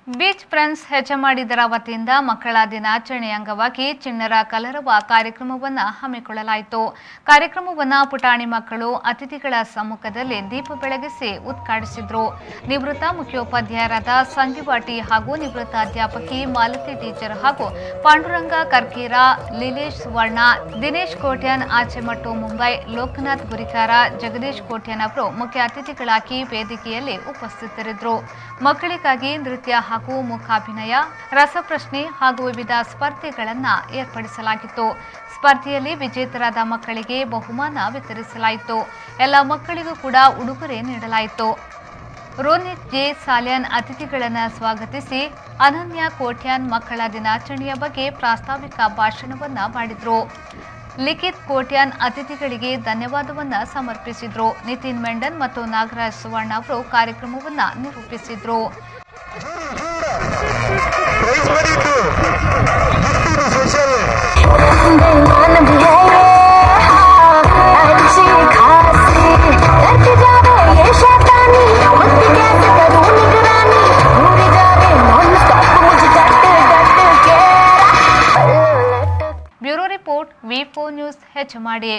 Beach friends ಹೆಚಮಾಡಿದರ ವತಿಯಿಂದ ಮಕ್ಕಳ ದಿನಾಚರಣೆ ಅಂಗವಾಗಿ ಚಿಣ್ಣರ ಕಲರವ ಕಾರ್ಯಕ್ರಮವನ್ನು ಹಮ್ಮಿಕೊಳ್ಳಲಾಯಿತು. ಕಾರ್ಯಕ್ರಮವನ್ನು ಪುಟಾಣಿ ಮಕ್ಕಳು ಅತಿಥಿಗಳ ಸಮ್ಮುಖದಲ್ಲಿ ದೀಪ ಬೆಳಗಿಸಿ ಉದ್ಘಾಟಿಸಿದರು. ನಿವೃತ್ತ ಮುಖ್ಯೋಪಾಧ್ಯಾಯರಾದ ಸಂಜೀವಾಟಿ ಹಾಗೂ ನಿವೃತ್ತ ಅಧ್ಯಾಪಕಿ ಮಾಲತಿ ಟೀಚರ್ ಹಾಗೂ ಪಾಂಡುರಂಗ ಕರ್ಕೀರ, ಲೀಲೇಶ್ ಸುವರ್ಣ, ದಿನೇಶ್ ಕೋಟ್ಯನ್, ಆಚೆಮಟ್ಟು ಮುಂಬೈ, ಲೋಕನಾಥ್ ಗುರಿಕಾರ, ಜಗದೀಶ್ ಕೋಟ್ಯನ್ ಅವರು ಮುಖ್ಯ ಅತಿಥಿಗಳಾಗಿ ವೇದಿಕೆಯಲ್ಲಿ ಉಪಸ್ಥಿತರಿದ್ದರು. ಮಕ್ಕಳಿಗಾಗಿ ನೃತ್ಯ ಹಾಗೂ ಮುಖಾಭಿನಯ, ರಸಪ್ರಶ್ನೆ ಹಾಗೂ ವಿವಿಧ ಸ್ಪರ್ಧೆಗಳನ್ನು ಏರ್ಪಡಿಸಲಾಗಿತ್ತು. ಸ್ಪರ್ಧೆಯಲ್ಲಿ ವಿಜೇತರಾದ ಮಕ್ಕಳಿಗೆ ಬಹುಮಾನ ವಿತರಿಸಲಾಯಿತು. ಎಲ್ಲ ಮಕ್ಕಳಿಗೂ ಕೂಡ ಉಡುಗೊರೆ ನೀಡಲಾಯಿತು. ರೋನಿತ್ ಜೆ ಸಾಲ್ಯನ್ ಅತಿಥಿಗಳನ್ನು ಸ್ವಾಗತಿಸಿ ಅನನ್ಯ ಕೋಟ್ಯಾನ್ ಮಕ್ಕಳ ದಿನಾಚರಣೆಯ ಬಗ್ಗೆ ಪ್ರಾಸ್ತಾವಿಕ ಭಾಷಣವನ್ನು ಮಾಡಿದರು. ಲಿಖಿತ್ ಕೋಟ್ಯಾನ್ ಅತಿಥಿಗಳಿಗೆ ಧನ್ಯವಾದವನ್ನು ಸಮರ್ಪಿಸಿದರು. ನಿತಿನ್ ಮೆಂಡನ್ ಮತ್ತು ನಾಗರಾಜ್ ಸುವರ್ಣ ಅವರು ಕಾರ್ಯಕ್ರಮವನ್ನು ನಿರೂಪಿಸಿದರು. ಬ್ಯೂರೋ ರಿಪೋರ್ಟ್ ವಿ4 ನ್ಯೂಸ್ ಹೆಚಮಾಡಿ.